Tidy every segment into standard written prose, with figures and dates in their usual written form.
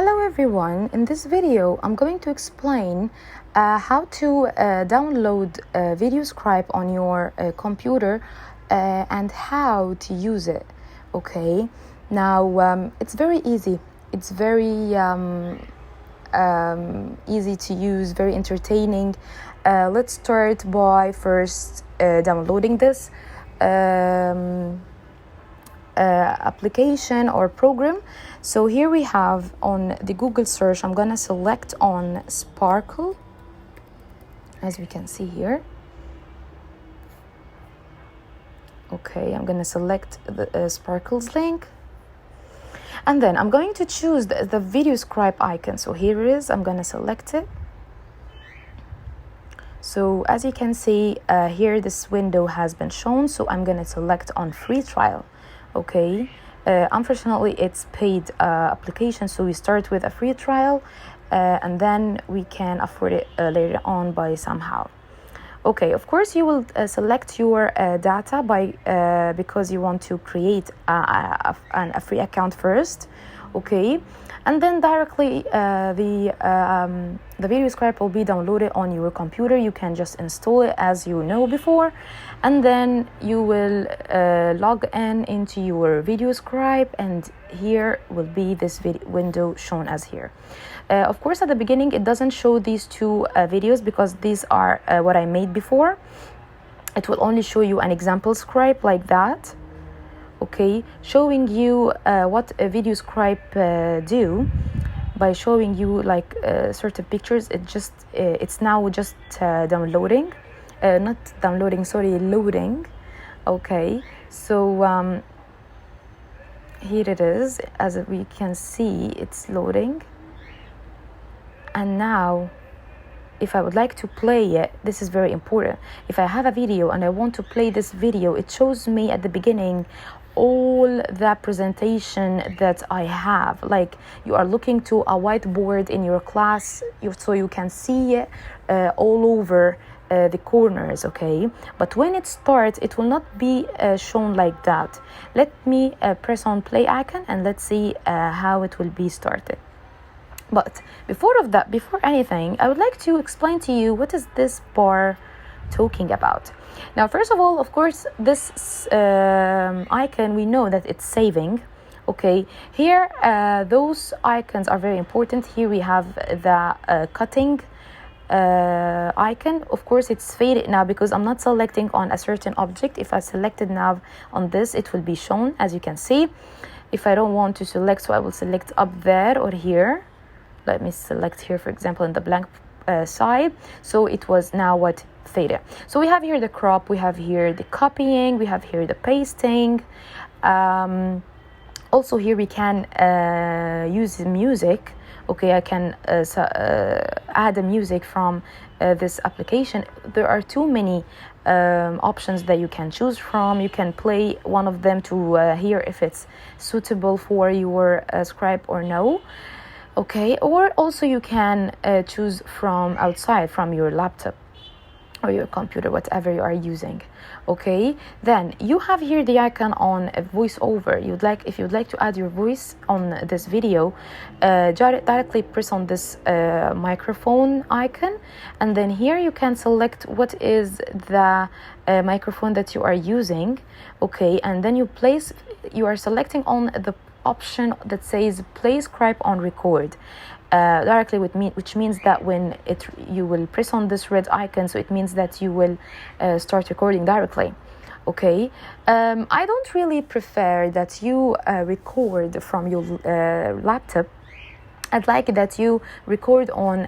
Hello everyone, in this video I'm going to explain how to download videoscribe on your computer and how to use it. Okay, now it's very easy. It's very easy to use, very entertaining. Let's start by first downloading this application or program. So here we have on the Google search, I'm gonna select on Sparkle, as we can see here. Okay, I'm gonna select the Sparkle's link, and then I'm going to choose the videoscribe icon. So here it is. I'm gonna select it. So as you can see here, this window has been shown, so I'm gonna select on free trial. Okay, unfortunately it's paid application, so we start with a free trial and then we can afford it later on by somehow. Okay, of course you will select your data by because you want to create a free account first. Okay, and then directly the videoscribe will be downloaded on your computer. You can just install it as you know before, and then you will log into your videoscribe, and here will be this window shown as here. Of course, at the beginning it doesn't show these two videos because these are what I made before. It will only show you an example scribe like that. Okay, showing you what a videoscribe do by showing you like certain pictures. It's now just downloading, not downloading, sorry, loading. Okay, so here it is. As we can see, it's loading, and now if I would like to play it, this is very important. If I have a video and I want to play this video, it shows me at the beginning all the presentation that I have. Like you are looking to a whiteboard in your class, so you can see it all over the corners. Okay, but when it starts, it will not be shown like that. Let me press on play icon and let's see how it will be started. But before anything, I would like to explain to you what is this bar talking about. Now, first of all, of course, this icon, we know that it's saving. Okay, here those icons are very important. Here we have the cutting icon. Of course, it's faded now because I'm not selecting on a certain object. If I selected now on this, it will be shown, as you can see. If I don't want to select, so I will select up there or here. Let me select here, for example, in the blank side. So it was now what faded. So we have here the crop, we have here the copying, we have here the pasting. Also here we can use the music. Okay, I can add the music from this application. There are too many options that you can choose from. You can play one of them to hear if it's suitable for your scribe or no. Okay, or also you can choose from outside, from your laptop or your computer, whatever you are using. Okay, then you have here the icon on a voiceover. If you'd like to add your voice on this video, directly press on this microphone icon, and then here you can select what is the microphone that you are using. Okay, and then you are selecting on the option that says play scribe on record directly with me, which means that when you will press on this red icon, so it means that you will start recording directly. Okay, I don't really prefer that you record from your laptop. I'd like that you record on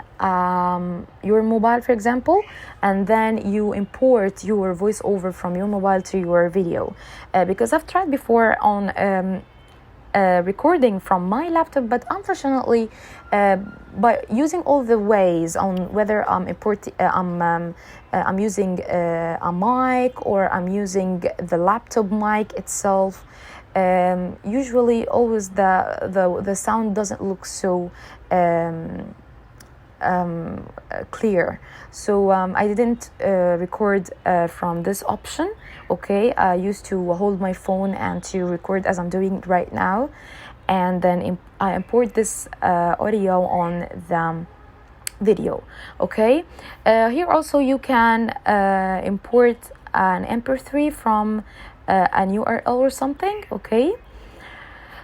your mobile, for example, and then you import your voiceover from your mobile to your video, because I've tried before on recording from my laptop, but unfortunately by using all the ways on whether I'm using a mic or I'm using the laptop mic itself, usually always the sound doesn't look so clear. So I didn't record from this option. Okay, I used to hold my phone and to record as I'm doing right now, and then I import this audio on the video. Okay, here also you can import an mp3 from an URL or something. Okay,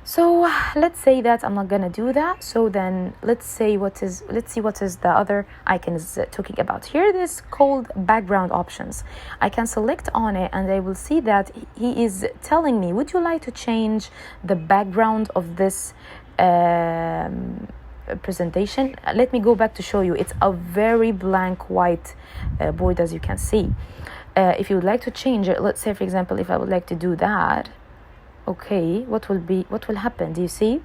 so let's say that I'm not gonna do that. So then let's see what is the other icon is talking about. Here it is called background options. I can select on it and I will see that he is telling me, would you like to change the background of this presentation? Let me go back to show you. It's a very blank white board, as you can see. If you would like to change it, let's say for example, if I would like to do that, okay, what will happen? Do you see?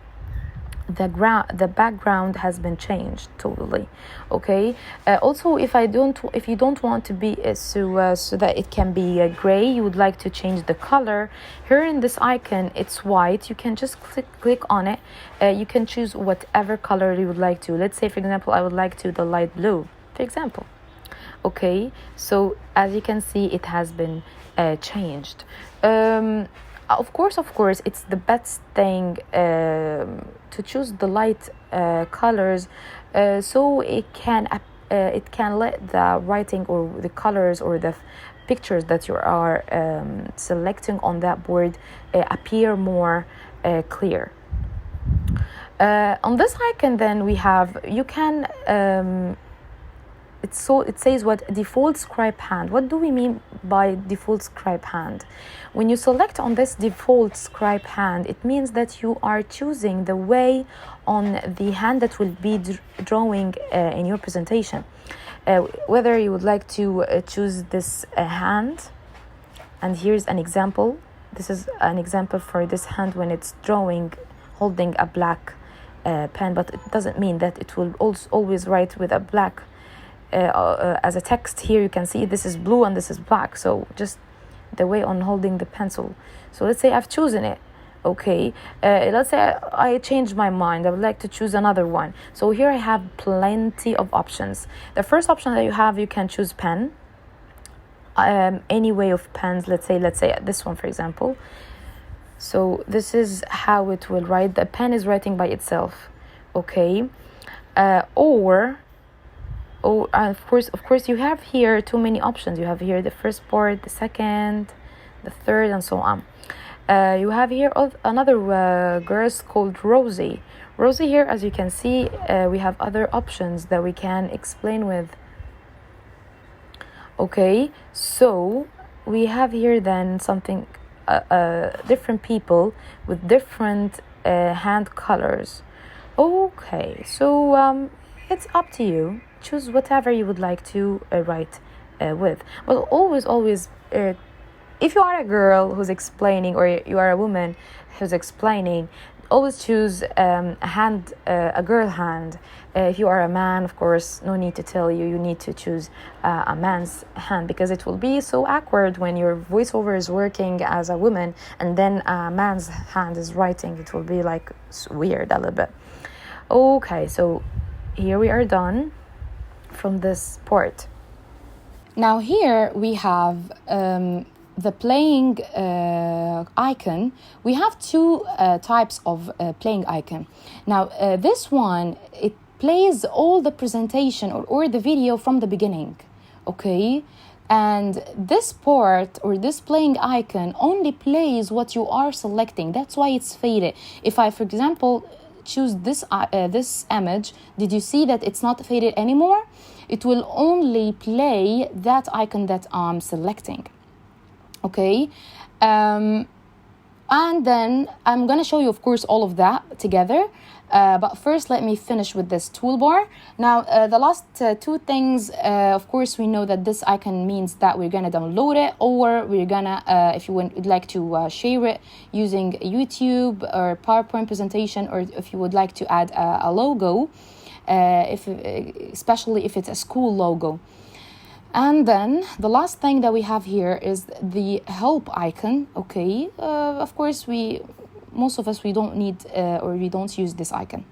The background has been changed totally. Okay, also if you don't want to be so that it can be gray, you would like to change the color. Here in this icon it's white. You can just click on it. You can choose whatever color you would like to. Let's say for example, I would like to the light blue, for example. Okay, so as you can see, it has been changed. Of course, it's the best thing to choose the light colors, so it can let the writing or the colors or the pictures that you are selecting on that board appear more clear. On this icon, then we have, you can it says what default scribe hand. What do we mean by default scribe hand? When you select on this default scribe hand, it means that you are choosing the way on the hand that will be drawing in your presentation. Whether you would like to choose this hand, and here's an example. This is an example for this hand when it's drawing holding a black pen, but it doesn't mean that it will always write with a black as a text. Here you can see this is blue and this is black, so just the way on holding the pencil. So let's say I've chosen it. Okay, let's say I changed my mind, I would like to choose another one. So here I have plenty of options. The first option that you can choose pen, any way of pens. Let's say this one, for example. So this is how it will write. The pen is writing by itself. Okay, of course, you have here too many options. You have here the first part, the second, the third, and so on. You have here another girl called Rosie. Rosie here, as you can see, we have other options that we can explain with. Okay, so we have here then something, different people with different hand colors. Okay, so it's up to you. Choose whatever you would like to write with. But always, if you are a girl who's explaining, or you are a woman who's explaining, always choose a girl hand. If you are a man, of course, no need to tell you, you need to choose a man's hand, because it will be so awkward when your voiceover is working as a woman and then a man's hand is writing. It will be like weird a little bit. Okay, so here we are done from this part. Now here we have the playing icon. We have two types of playing icon. Now this one, it plays all the presentation or the video from the beginning. Okay, and this part or this playing icon only plays what you are selecting. That's why it's faded. If I, for example, choose this image, did you see that it's not faded anymore? It will only play that icon that I'm selecting. Okay, and then I'm gonna show you, of course, all of that together, but first let me finish with this toolbar. Now the last two things, of course, we know that this icon means that we're gonna download it, or we're gonna if you would like to share it using YouTube or PowerPoint presentation, or if you would like to add a logo, especially if it's a school logo. And then the last thing that we have here is the help icon. Okay, of course, most of us, we don't need or we don't use this icon.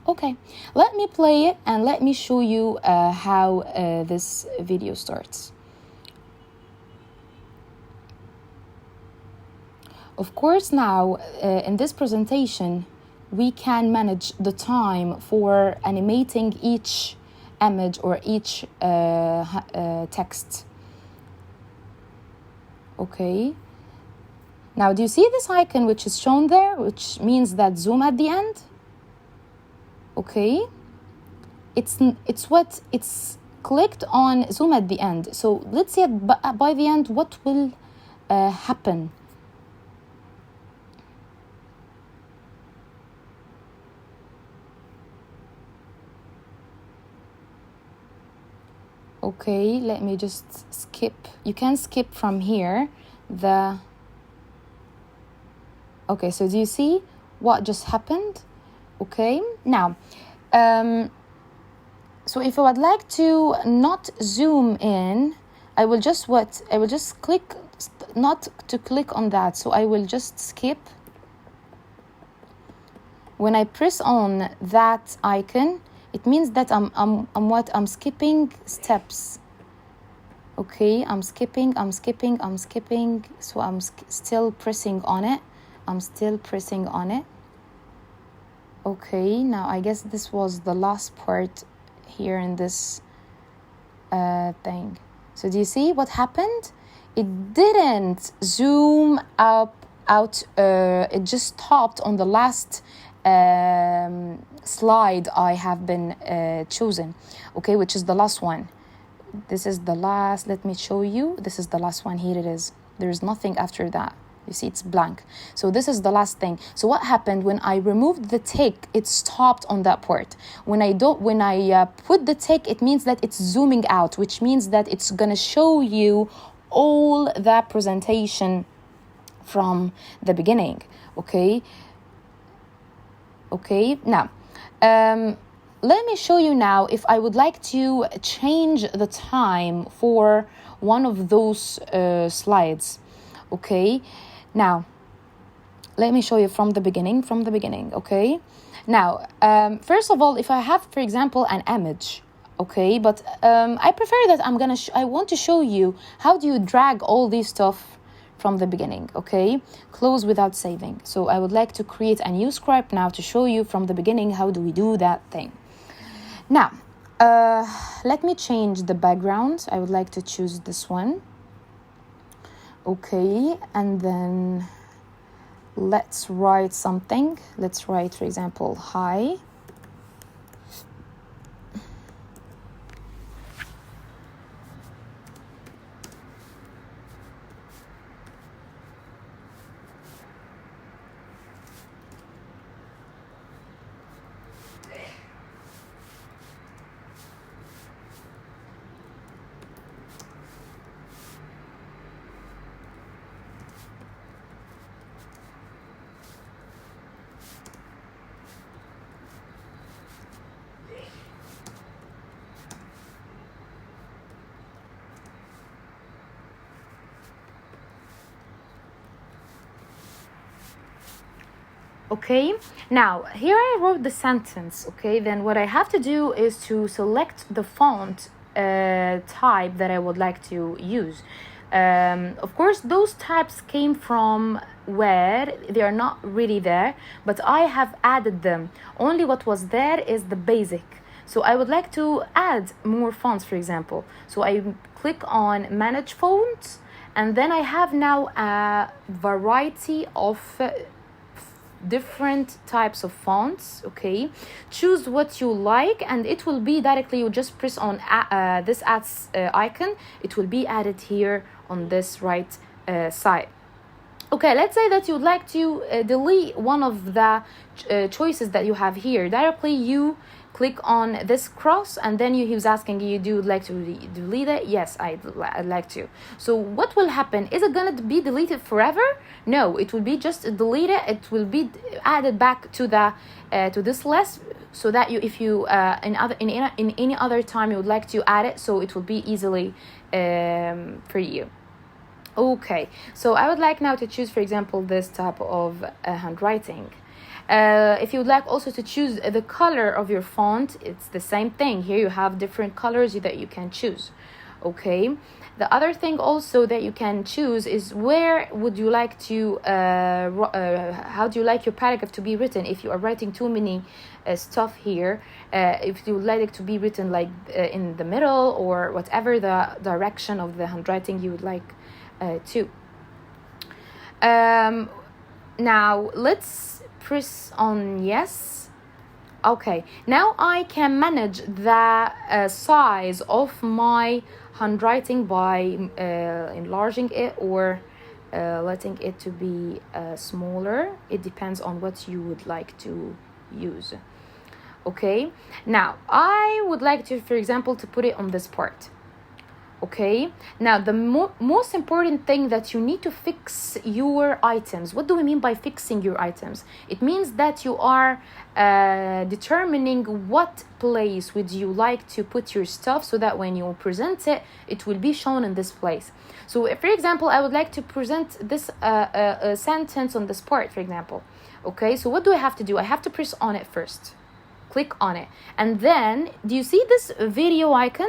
Okay, let me play it and let me show you how this video starts. Of course, now in this presentation, we can manage the time for animating each image or each text. Okay. Now, do you see this icon which is shown there, which means that zoom at the end? Okay. It's clicked on zoom at the end. So let's see by the end what will happen. Okay, let me just skip. You can skip from here okay, so do you see what just happened? Okay, now so if I would like to not zoom in, I will just click, not to click on that, so I will just skip. When I press on that icon, it means that I'm skipping steps. Okay, I'm skipping. So I'm still pressing on it. Okay, now I guess this was the last part here in this thing. So do you see what happened? It didn't zoom out. It just stopped on the last slide I have been chosen. Okay, which is the last one. This is the last. Let me show you. This is the last one. Here it is. There is nothing after that. You see, it's blank. So this is the last thing. So what happened when I removed the tick? It stopped on that part. When I put the tick, it means that it's zooming out, which means that it's gonna show you all that presentation from the beginning. Okay. Now, let me show you now if I would like to change the time for one of those slides. Okay. Now, let me show you from the beginning, okay? Now, first of all, if I have, for example, an image, okay? But I prefer that I want to show you how do you drag all this stuff from the beginning, okay? Close without saving. So I would like to create a new script now to show you from the beginning how do we do that thing. Now, let me change the background. I would like to choose this one. Okay, and then let's write something. Let's write, for example, hi. Okay, now here I wrote the sentence. Okay, then what I have to do is to select the font type that I would like to use. Of course, those types came from where they are not really there, but I have added them. Only what was there is the basic. So I would like to add more fonts, for example. So I click on Manage Fonts, and then I have now a variety of different types of fonts. Okay, choose what you like, and it will be directly, you just press on this adds icon, it will be added here on this right side. Okay, let's say that you would like to delete one of the choices that you have here. Directly you click on this cross, and then he was asking you, do you like to delete it? Yes, I'd like to. So what will happen? Is it gonna be deleted forever? No, it will be just deleted. It will be added back to the to this list, so that you, if you in any other time you would like to add it, so it will be easily for you. Okay, so I would like now to choose, for example, this type of handwriting. If you would like also to choose the color of your font, it's the same thing. Here you have different colors that you can choose. Okay, the other thing also that you can choose is where would you like to how do you like your paragraph to be written. If you are writing too many stuff here, if you would like it to be written like in the middle, or whatever the direction of the handwriting you would like to. Now let's press on yes. Okay, now I can manage the size of my handwriting by enlarging it, or letting it to be smaller. It depends on what you would like to use. Okay, now I would like to, for example, to put it on this part. Okay, now the most important thing that you need to fix your items. What do we mean by fixing your items? It means that you are determining what place would you like to put your stuff, so that when you present it, it will be shown in this place. So if, for example, I would like to present this sentence on this part, for example. Okay, so what do I have to do? I have to press on it first, click on it, and then do you see this video icon?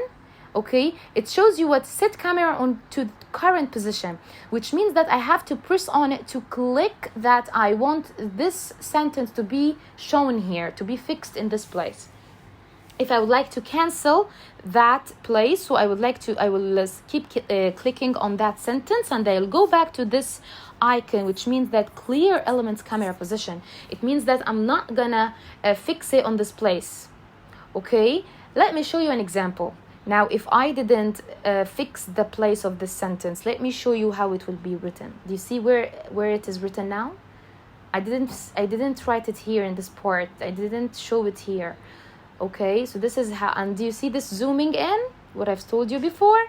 Okay, it shows you what set camera on to current position, which means that I have to press on it to click that I want this sentence to be shown here, to be fixed in this place. If I would like to cancel that place, so I will keep clicking on that sentence, and I'll go back to this icon, which means that clear elements camera position. It means that I'm not gonna fix it on this place. Okay, let me show you an example. Now, if I didn't fix the place of this sentence, let me show you how it will be written. Do you see where it is written now? I didn't write it here in this part. I didn't show it here. Okay, so this is how, and do you see this zooming in? What I've told you before.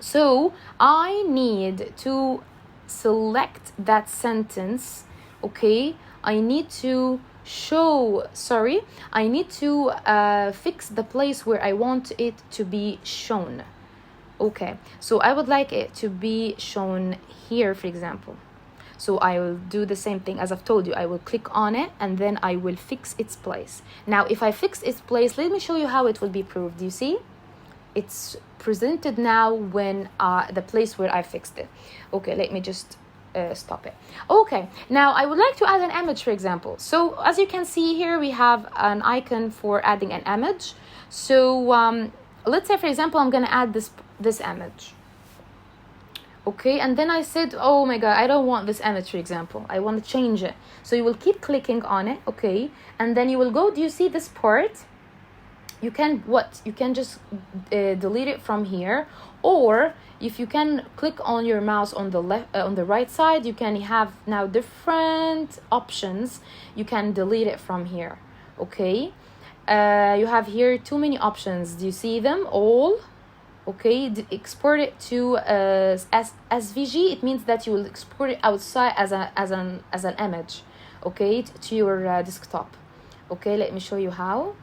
So I need to select that sentence. Okay, I need to fix the place where I want it to be shown. Okay, so I would like it to be shown here, for example. So I will do the same thing as I've told you. I will click on it, and then I will fix its place. Now, if I fix its place, let me show you how it will be proved. Do you see? It's presented now when the place where I fixed it. Okay, let me just stop it. Okay, now I would like to add an image, for example. So as you can see here, we have an icon for adding an image. So let's say, for example, I'm gonna add this image. Okay, and then I said, oh my god, I don't want this image, for example. I want to change it. So you will keep clicking on it, okay, and then you will go, do you see this part? You can just delete it from here, or if you can click on your mouse on the left, on the right side, you can have now different options. You can delete it from here. Okay, you have here too many options. Do you see them all? Okay, export it to SVG. It means that you will export it outside as an image. Okay, to your desktop. Okay, let me show you how.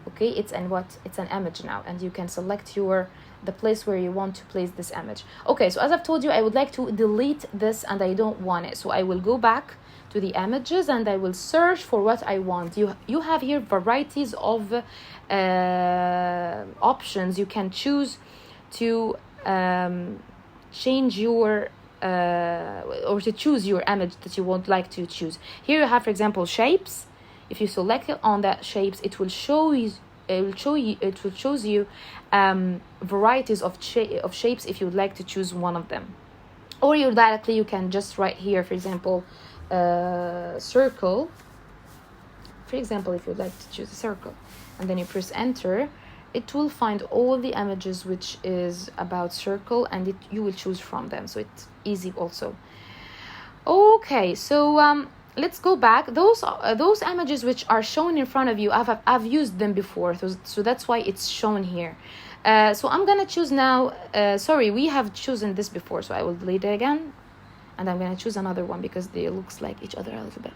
Okay, it's an image now, and you can select the place where you want to place this image. Okay, so as I've told you, I would like to delete this, and I don't want it. So I will go back to the images, and I will search for what I want. You have here varieties of options. You can choose to change your or to choose your image that you would like to choose. Here you have, for example, shapes. If you select it on that shapes, it will show you varieties of shapes if you would like to choose one of them. Or you can just write here, for example, circle. For example, if you would like to choose a circle, and then you press enter, it will find all the images which is about circle, and you will choose from them. So it's easy also. Okay, so let's go back. Those images which are shown in front of you, I've used them before, so that's why it's shown here. So I'm gonna choose now. Sorry, we have chosen this before, so I will delete it again, and I'm gonna choose another one because they looks like each other a little bit.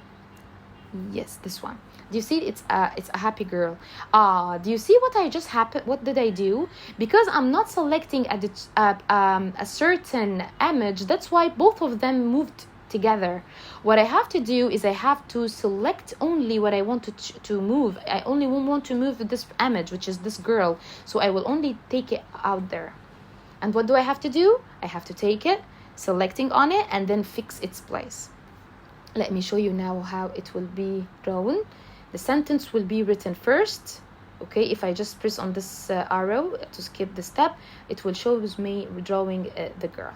Yes, this one. Do you see? It's a happy girl. Do you see what I just happened? What did I do? Because I'm not selecting a certain image. That's why both of them moved together. What I have to do is I have to select only what I want to move. I only want to move this image, which is this girl. So I will only take it out there. And what do I have to do? I have to take it, selecting on it, and then fix its place. Let me show you now how it will be drawn. The sentence will be written first. Okay, if I just press on this arrow to skip the step, it will show me drawing the girl.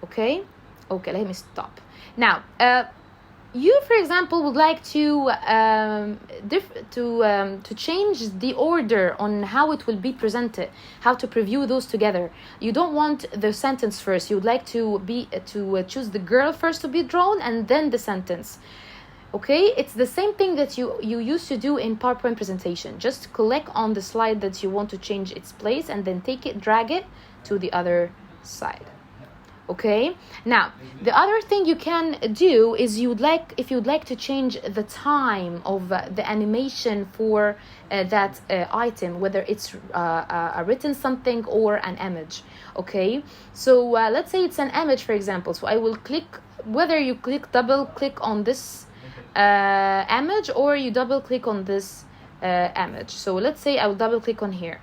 Okay, let me stop. Now, you, for example, would like to change the order on how it will be presented, how to preview those together. You don't want the sentence first. You would like to choose the girl first to be drawn and then the sentence. Okay, it's the same thing that you used to do in PowerPoint presentation. Just click on the slide that you want to change its place and then take it, drag it to the other side. Okay, now the other thing you can do is if you'd like to change the time of the animation for that item, whether it's a written something or an image. Okay, so let's say it's an image, for example. So I will click, whether you double click on this image or you double click on this image. So let's say I will double click on here.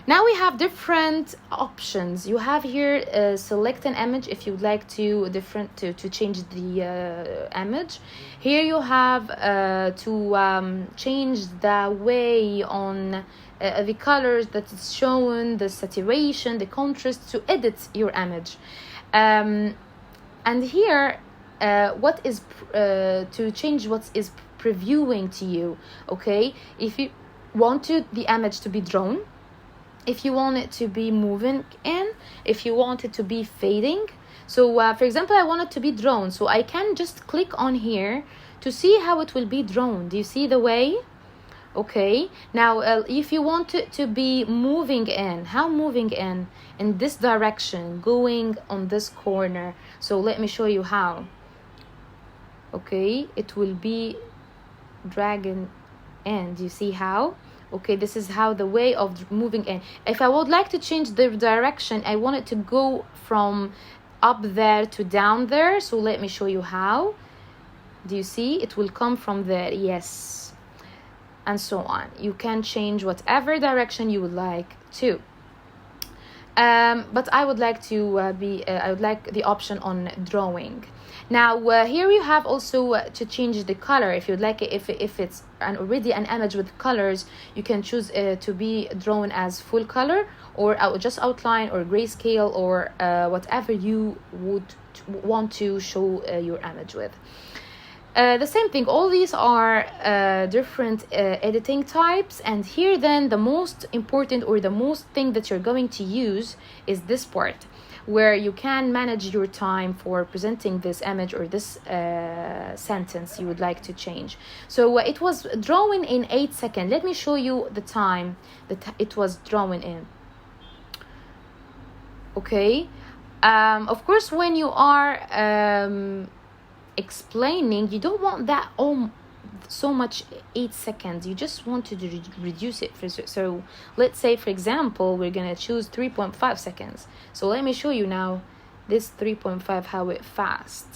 Now we have different options. You have here select an image if you'd like to change the image. Here you have to change the way on the colors that is shown, the saturation, the contrast, to edit your image. And here what is to change what is previewing to you. Okay, if you want the image to be drawn, if you want it to be moving in, if you want it to be fading. So for example, I want it to be drawn, so I can just click on here to see how it will be drawn. Do you see the way? Okay, now if you want it to be moving in, how moving in this direction, going on this corner. So let me show you how. Okay, it will be dragging in. Do you see how? Okay, this is how the way of moving in. If I would like to change the direction, I want it to go from up there to down there. So let me show you how. Do you see? It will come from there, yes, and so on. You can change whatever direction you would like to. But I would like to I would like the option on drawing. Now here you have also to change the color. If you'd like it, if it's already an image with colors, you can choose to be drawn as full color, or just outline, or grayscale, or whatever you would want to show your image with. The same thing, all these are different editing types, and here then the most important, or the most thing that you're going to use, is this part, where you can manage your time for presenting this image or this sentence you would like to change. So it was drawn in 8 seconds. Let me show you the time that it was drawn in. Okay, of course, when you are explaining, you don't want that so much 8 seconds. You just want to reduce it. So let's say, for example, we're gonna choose 3.5 seconds. So let me show you now this 3.5, how it fast.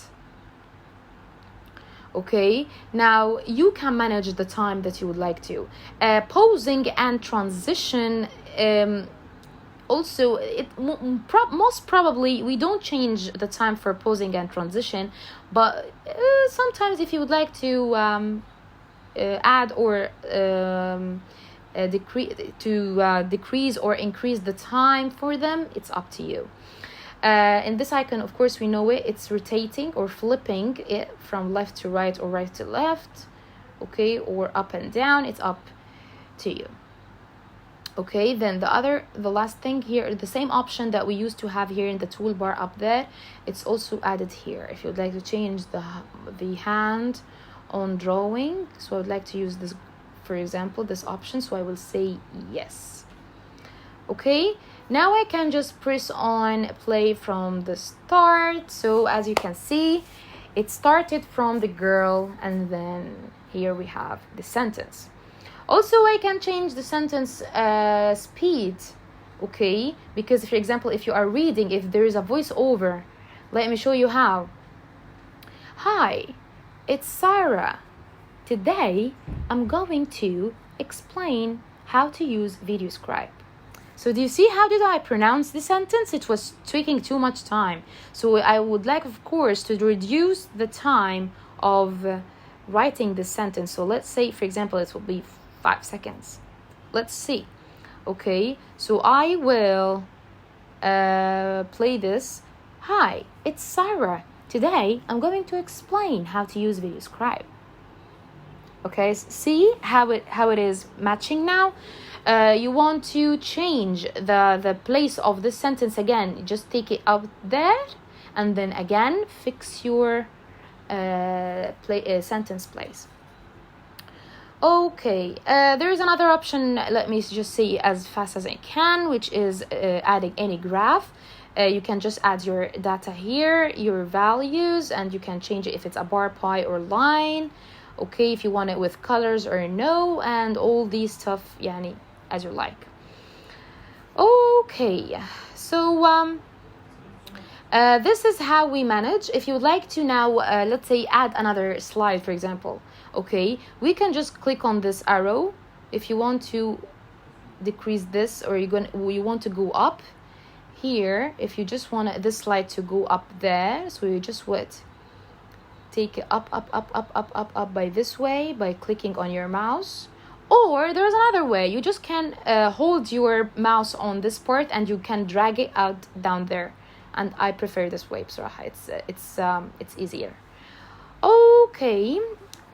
Okay, now you can manage the time that you would like to. Pausing and transition, also most probably we don't change the time for pausing and transition, but sometimes if you would like to add or decrease or increase the time for them, it's up to you. In this icon, of course, we know it's rotating or flipping it from left to right or right to left, okay, or up and down. It's up to you. Okay, then the last thing here, the same option that we used to have here in the toolbar up there, it's also added here. If you'd like to change the hand on drawing, so I would like to use this, for example, this option, so I will say yes. Okay, now I can just press on play from the start. So as you can see, it started from the girl, and then here we have the sentence. Also, I can change the sentence speed, okay? Because, for example, if you are reading, if there is a voiceover, let me show you how. Hi, it's Sarah. Today, I'm going to explain how to use videoscribe. So do you see how did I pronounce the sentence? It was taking too much time. So I would like, of course, to reduce the time of writing the sentence. So let's say, for example, it will be 5 seconds. Let's see. Okay, so I will play this. Hi, it's Sarah. Today I'm going to explain how to use videoscribe. Okay, see how it is matching now. You want to change the place of this sentence again. Just take it out there, and then again fix your sentence place. Okay, there is another option. Let me just say as fast as I can, which is adding any graph. You can just add your data here, your values, and you can change it if it's a bar, pie, or line. Okay, if you want it with colors or no, and all these stuff, yani, as you like. Okay, so this is how we manage. If you would like to now, let's say, add another slide, for example. Okay, we can just click on this arrow. If you want to decrease this, or you want to go up here, if you just want this slide to go up there, so you just take it up by this way, by clicking on your mouse. Or there's another way. You just can hold your mouse on this part and you can drag it out down there. And I prefer this way, بصراحة. It's easier. Okay.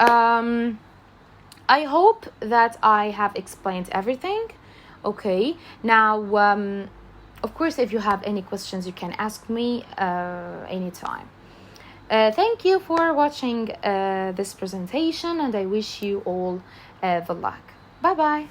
I hope that I have explained everything. Okay. Now, of course, if you have any questions, you can ask me anytime. Thank you for watching this presentation, and I wish you all the luck. Bye-bye.